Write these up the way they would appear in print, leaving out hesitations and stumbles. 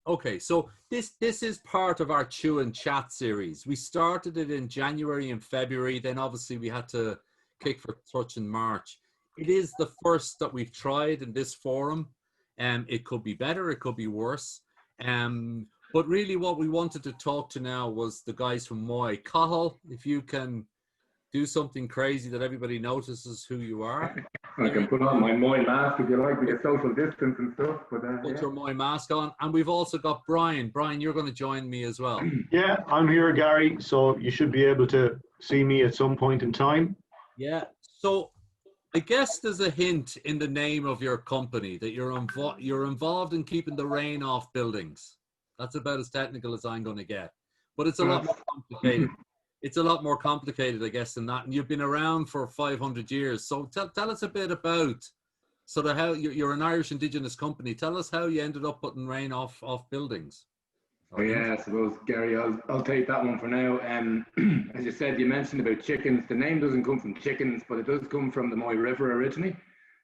Okay, so this is part of our Chew and Chat series. We started it in January and February. Then obviously we had to kick for touch in March. It is the first that we've tried in this forum. It could be better, it could be worse. But really what we wanted to talk to now was the guys from MOY. Cathal, if you can do something crazy that everybody notices who you are. I can put on my MOY mask if you like to get social distance and stuff. But put your MOY mask on. And we've also got Brian. Brian, you're going to join me as well. Yeah, I'm here, Gary. So you should be able to see me at some point in time. Yeah. So I guess there's a hint in the name of your company that you're involved in keeping the rain off buildings. That's about as technical as I'm going to get. But it's a lot more complicated. It's a lot more complicated, I guess, than that. And you've been around for 500 years. So tell us a bit about sort of how you're an Irish Indigenous company. Tell us how you ended up putting rain off buildings. Oh yeah, I suppose, Gary, I'll take that one for now. As you said, you mentioned about chickens. The name doesn't come from chickens, but it does come from the Moy River originally.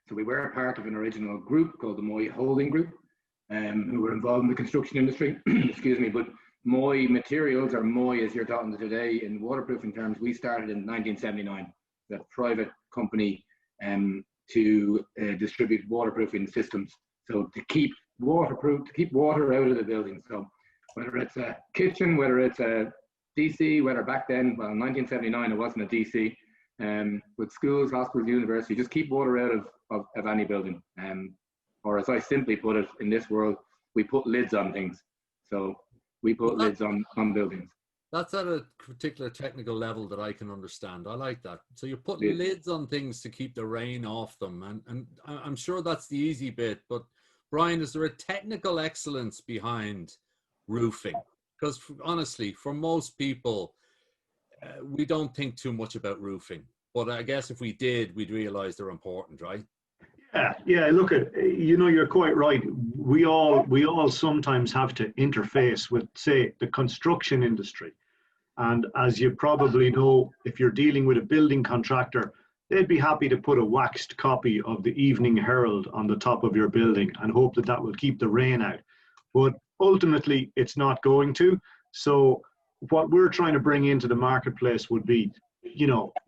So we were part of an original group called the Moy Holding Group, who were involved in the construction industry. Excuse me, but MOY Materials, or MOY as you're talking today, in waterproofing terms, we started in 1979. A private company to distribute waterproofing systems. So to keep waterproof, to keep water out of the building. So whether it's a kitchen, whether it's a DC, whether back then, well, in 1979 it wasn't a DC, with schools, hospitals, universities, just keep water out of any building. Or as I simply put it, in this world, we put lids on things. So we put lids on buildings. That's at a particular technical level that I can understand. I like that. So you're putting lids on things to keep the rain off them. And I'm sure that's the easy bit. But Brian, is there a technical excellence behind roofing? Because honestly, for most people, we don't think too much about roofing. But I guess if we did, we'd realize they're important, right? Yeah. Look, you're quite right. We all sometimes have to interface with, say, the construction industry. And as you probably know, if you're dealing with a building contractor, they'd be happy to put a waxed copy of the Evening Herald on the top of your building and hope that will keep the rain out. But ultimately, it's not going to. So what we're trying to bring into the marketplace would be,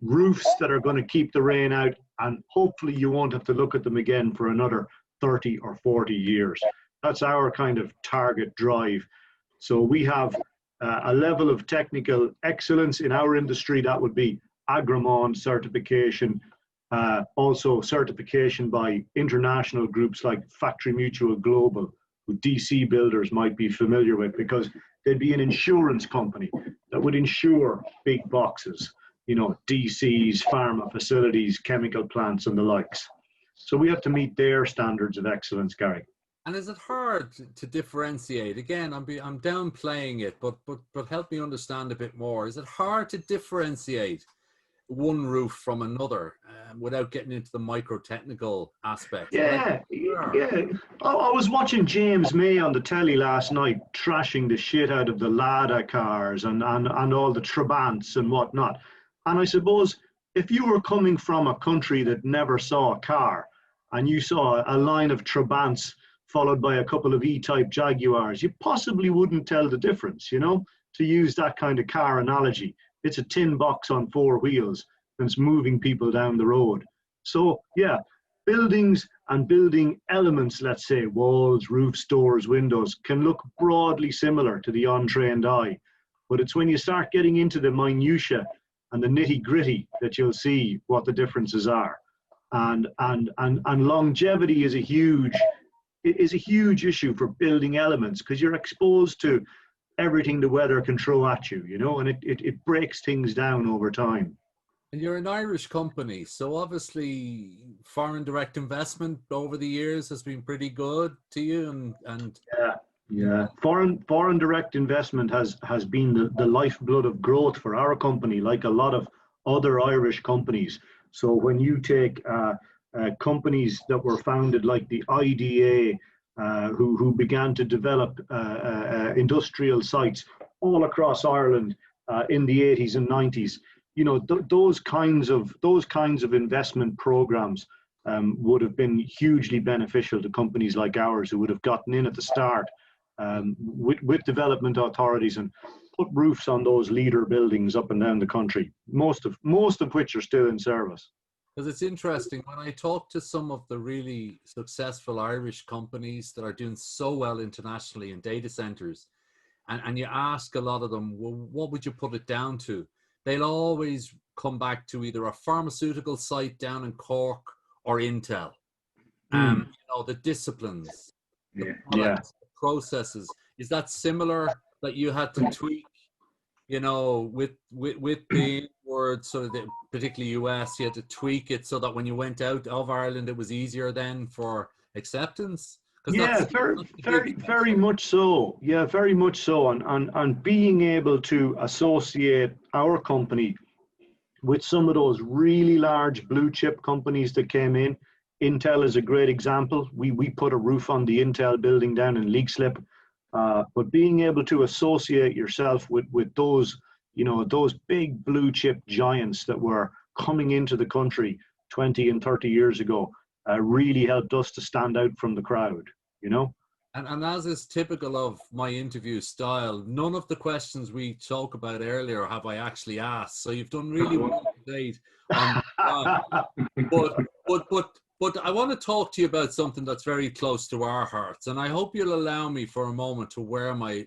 roofs that are going to keep the rain out, and hopefully you won't have to look at them again for another 30 or 40 years. That's our kind of target drive. So we have a level of technical excellence in our industry that would be Agreement certification, also certification by international groups like Factory Mutual Global, who DC builders might be familiar with, because they'd be an insurance company that would insure big boxes, DCs, pharma facilities, chemical plants, and the likes. So we have to meet their standards of excellence, Gary. And is it hard to differentiate? Again, I'm downplaying it, but help me understand a bit more. Is it hard to differentiate one roof from another without getting into the micro-technical aspects? Yeah. I was watching James May on the telly last night, trashing the shit out of the Lada cars and all the Trabants and whatnot. And I suppose if you were coming from a country that never saw a car and you saw a line of Trabants followed by a couple of E-type Jaguars, you possibly wouldn't tell the difference, to use that kind of car analogy. It's a tin box on four wheels that's moving people down the road. So yeah, buildings and building elements, let's say walls, roofs, doors, windows, can look broadly similar to the untrained eye. But it's when you start getting into the minutiae and the nitty-gritty that you'll see what the differences are. And longevity is a huge issue for building elements, because you're exposed to everything the weather can throw at you, and it breaks things down over time. And you're an Irish company, so obviously foreign direct investment over the years has been pretty good to you, and yeah. Foreign direct investment has been the lifeblood of growth for our company, like a lot of other Irish companies. So when you take companies that were founded like the IDA, who began to develop industrial sites all across Ireland in the 80s and 90s, those kinds of investment programs would have been hugely beneficial to companies like ours, who would have gotten in at the start with development authorities and put roofs on those leader buildings up and down the country, most of which are still in service. Because it's interesting, when I talk to some of the really successful Irish companies that are doing so well internationally in data centers, and you ask a lot of them, well, what would you put it down to? They'll always come back to either a pharmaceutical site down in Cork or Intel. You know, the disciplines, the products, the processes. Is that similar, that you had to tweak, you know, with the word, sort of the, particularly US, you had to tweak it so that when you went out of Ireland, it was easier then for acceptance? Yeah, very much so. Yeah, very much so. And being able to associate our company with some of those really large blue chip companies that came in. Intel is a great example. We put a roof on the Intel building down in Leixlip. But being able to associate yourself with those, you know, those big blue chip giants that were coming into the country 20 and 30 years ago really helped us to stand out from the crowd, you know. And as is typical of my interview style, none of the questions we talk about earlier have I actually asked. So you've done really well to date on but I want to talk to you about something that's very close to our hearts, and I hope you'll allow me for a moment to wear my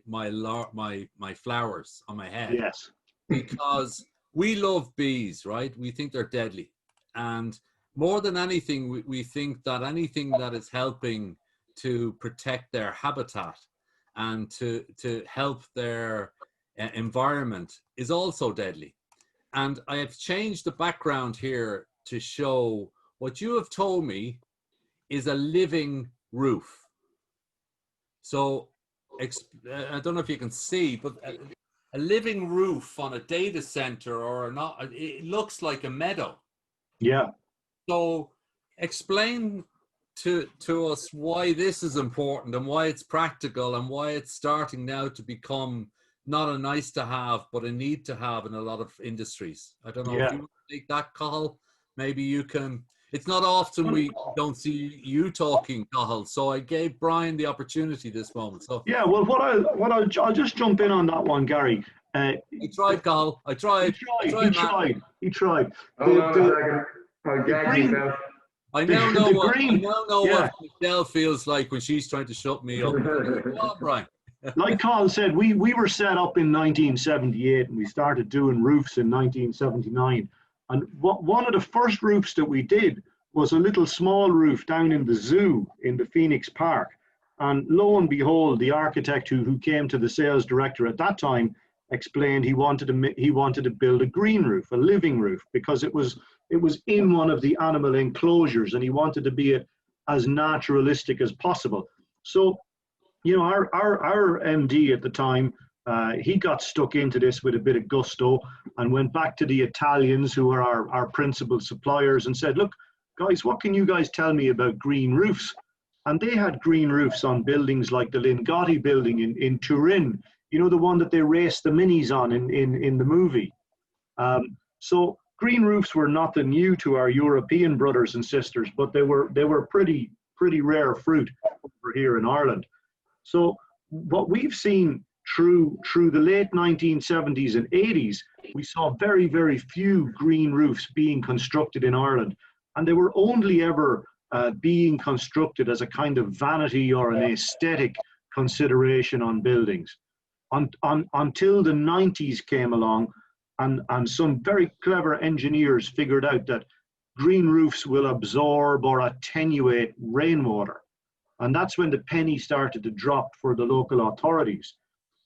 flowers on my head. Yes. Because we love bees, right? We think they're deadly, and more than anything, we think that anything that is helping to protect their habitat and to help their environment is also deadly. And I have changed the background here to show what you have told me is a living roof. So I don't know if you can see, but a living roof on a data center or not, it looks like a meadow. Yeah. So explain to us why this is important and why it's practical and why it's starting now to become not a nice to have, but a need to have in a lot of industries. I don't know if you want to take that, Cathal. Maybe you can. It's not often we don't see you talking, Cathal. So I gave Brian the opportunity this moment. So yeah, well, I'll just jump in on that one, Gary. I tried, Cathal. I tried. He tried. I now know what Michelle feels like when she's trying to shut me up. Oh, Brian. Like Carl said, we were set up in 1978 and we started doing roofs in 1979. And one of the first roofs that we did was a little small roof down in the zoo in the Phoenix Park. And lo and behold, the architect who came to the sales director at that time explained he wanted to build a green roof, a living roof, because it was in one of the animal enclosures and he wanted to be as naturalistic as possible. So, you know, our MD at the time, he got stuck into this with a bit of gusto and went back to the Italians, who are our principal suppliers, and said, look, guys, what can you guys tell me about green roofs? And they had green roofs on buildings like the Lingotti building in Turin, you know, the one that they raced the minis on in the movie. So green roofs were nothing new to our European brothers and sisters, but they were pretty rare fruit over here in Ireland. So what we've seen through the late 1970s and 80s, we saw very, very few green roofs being constructed in Ireland. And they were only ever being constructed as a kind of vanity or an aesthetic consideration on buildings. Until the 90s came along, and some very clever engineers figured out that green roofs will absorb or attenuate rainwater. And that's when the penny started to drop for the local authorities.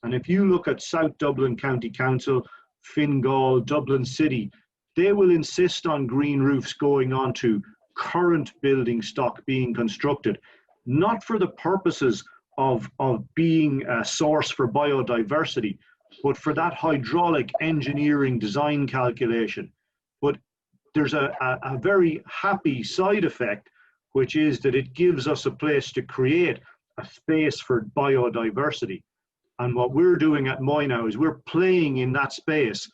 And if you look at South Dublin County Council, Fingal, Dublin City, they will insist on green roofs going on to current building stock being constructed, not for the purposes of being a source for biodiversity, but for that hydraulic engineering design calculation. But there's a very happy side effect, which is that it gives us a place to create a space for biodiversity. And what we're doing at MOY now is we're playing in that space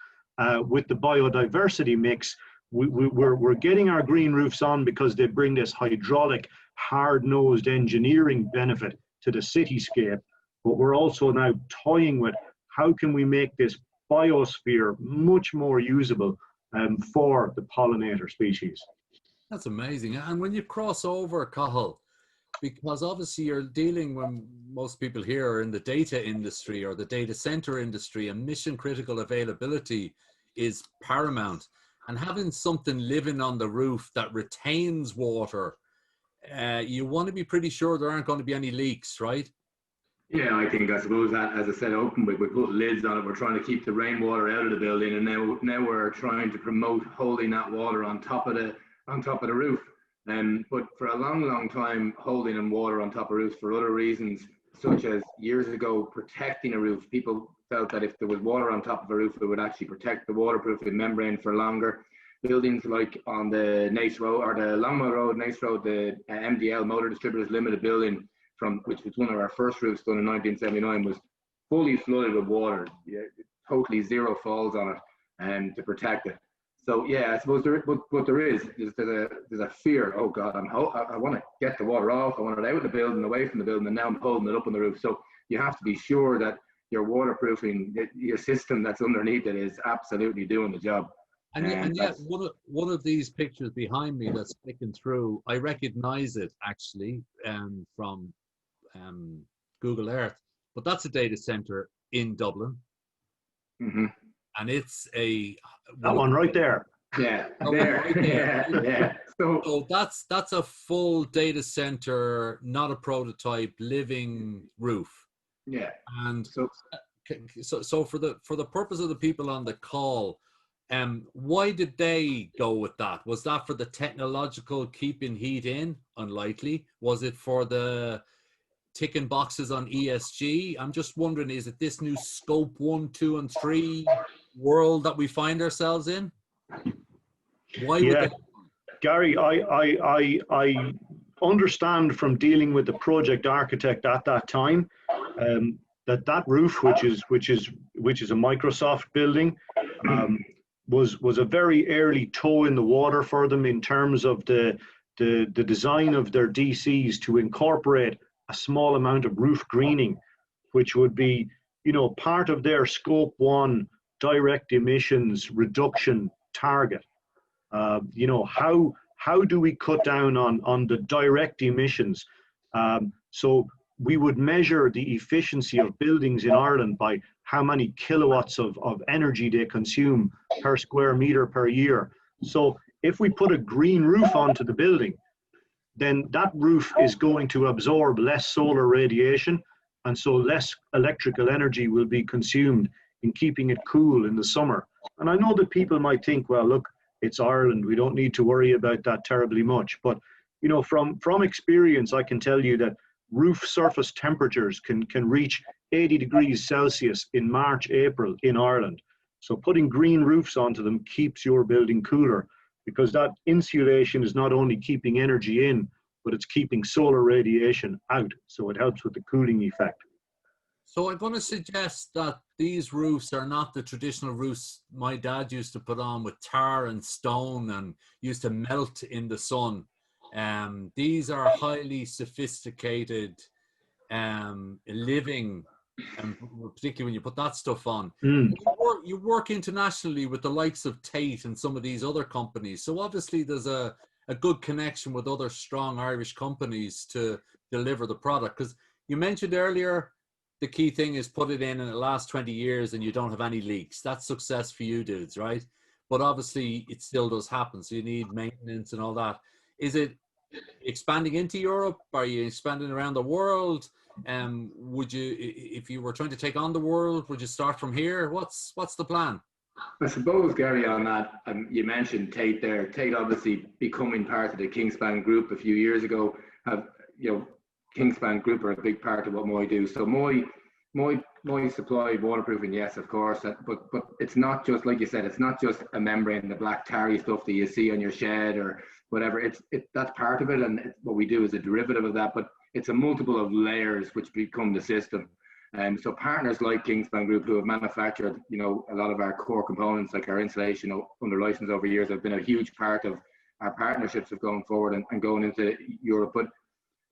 with the biodiversity mix. We're getting our green roofs on because they bring this hydraulic, hard-nosed engineering benefit to the cityscape. but we're also now toying with how can we make this biosphere much more usable for the pollinator species. That's amazing. And when you cross over, Cathal, because obviously you're dealing when most people here are in the data industry or the data center industry, and mission critical availability is paramount. And having something living on the roof that retains water, you want to be pretty sure there aren't going to be any leaks, right? Yeah, I suppose that, as I said, open, we put lids on it. We're trying to keep the rainwater out of the building, and now we're trying to promote holding that water on top of the roof. But for a long time, holding in water on top of roofs for other reasons, such as years ago protecting a roof. People felt that if there was water on top of a roof, it would actually protect the waterproofing membrane for longer. Buildings like on the Nace Road or the Longmore Road, Nace Road, the MDL Motor Distributors Limited building, which was one of our first roofs done in 1979, was fully flooded with water, totally zero falls on it, to protect it. So yeah, I suppose there's a fear. Oh God, I want to get the water off. I want it out of the building, away from the building, and now I'm holding it up on the roof. So you have to be sure that your waterproofing, your system that's underneath it, is absolutely doing the job. And yet, one of these pictures behind me that's clicking through, I recognize it actually from Google Earth, but that's a data center in Dublin, and it's that one right there. Yeah, there. Right there. Yeah. So that's a full data center, not a prototype, living roof. Yeah. And so for the purpose of the people on the call, why did they go with that? Was that for the technological keeping heat in? Unlikely. Was it for the ticking boxes on ESG? I'm just wondering, is it this new scope 1, 2, and 3 world that we find ourselves in? Why would they? Gary, I understand from dealing with the project architect at that time that roof, which is a Microsoft building, was a very early toe in the water for them in terms of the design of their DCs to incorporate a small amount of roof greening, which would be, part of their scope 1 direct emissions reduction target. How do we cut down on the direct emissions? So we would measure the efficiency of buildings in Ireland by how many kilowatts of energy they consume per square meter per year. So if we put a green roof onto the building, then that roof is going to absorb less solar radiation, and so less electrical energy will be consumed in keeping it cool in the summer. And I know that people might think, well, look, it's Ireland, we don't need to worry about that terribly much. But from experience, I can tell you that roof surface temperatures can reach 80 degrees Celsius in March, April in Ireland. So putting green roofs onto them keeps your building cooler, because that insulation is not only keeping energy in, but it's keeping solar radiation out. So it helps with the cooling effect. So I'm going to suggest that these roofs are not the traditional roofs my dad used to put on with tar and stone and used to melt in the sun. These are highly sophisticated living, and particularly when you put that stuff on. You work internationally with the likes of Tate and some of these other companies. So obviously there's a good connection with other strong Irish companies to deliver the product. Because you mentioned earlier, the key thing is put it in and it lasts 20 years and you don't have any leaks. That's success for you dudes, right? But obviously it still does happen. So you need maintenance and all that. Is it expanding into Europe? Are you expanding around the world? Would you, if you were trying to take on the world, would you start from here? What's the plan? I suppose, Gary, on that, you mentioned Tate there. Tate obviously becoming part of the Kingspan Group a few years ago. Kingspan Group are a big part of what MOY do. So MOY supply waterproofing, yes, of course, but it's not just, like you said, it's not just a membrane, the black tarry stuff that you see on your shed or whatever. That's part of it, and what we do is a derivative of that, but it's a multiple of layers which become the system. So partners like Kingspan Group, who have manufactured, a lot of our core components, like our insulation under license over years, have been a huge part of our partnerships of going forward and going into Europe. But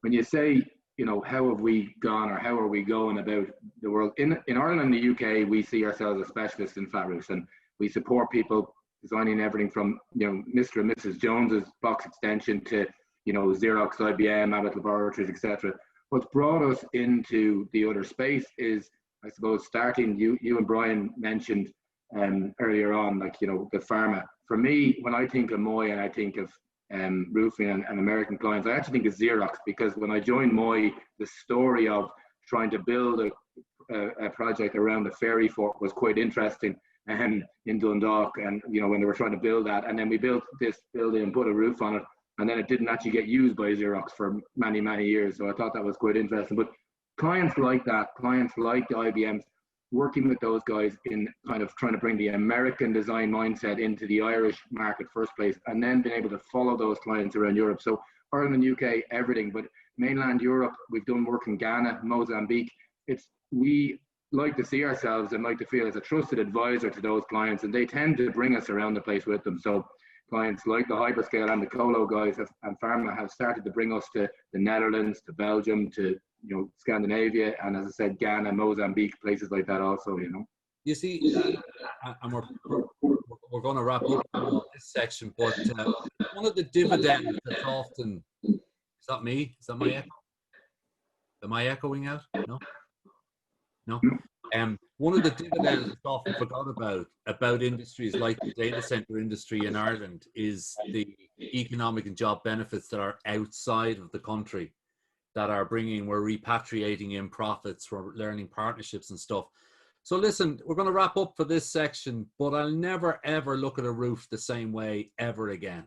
when you say you know, how have we gone or how are we going about the world? In Ireland and the UK, we see ourselves as specialists in flat roofs, and we support people designing everything from, you know, Mr. and Mrs. Jones's box extension to, you know, Xerox, IBM, Abbott Laboratories, etc. What's brought us into the other space is, I suppose, starting, you and Brian mentioned earlier on, like, you know, the pharma. For me, when I think of MOY and I think of roofing and American clients, I actually think of Xerox, because when I joined MOY, the story of trying to build a project around the ferry fort was quite interesting in Dundalk, and, you know, when they were trying to build that, and then we built this building and put a roof on it, and then it didn't actually get used by Xerox for many, many years. So I thought that was quite interesting. But clients like that, clients like the IBMs, working with those guys in kind of trying to bring the American design mindset into the Irish market first place, and then being able to follow those clients around Europe. So Ireland and UK, everything, but mainland Europe, we've done work in Ghana, Mozambique. We like to see ourselves and like to feel as a trusted advisor to those clients, and they tend to bring us around the place with them. So clients like the hyperscale and the colo guys and pharma have started to bring us to the Netherlands, to Belgium, to, you know, Scandinavia, and as I said, Ghana, Mozambique, places like that also, you know. You see, and we're going to wrap up this section, but one of the dividends that's often, is that me? Is that my echo? Am I echoing out? No? No? One of the dividends that's often forgot about industries like the data center industry in Ireland is the economic and job benefits that are outside of the country, that are bringing, we're repatriating in profits, we're learning partnerships and stuff. So listen, we're going to wrap up for this section, but I'll never ever look at a roof the same way ever again.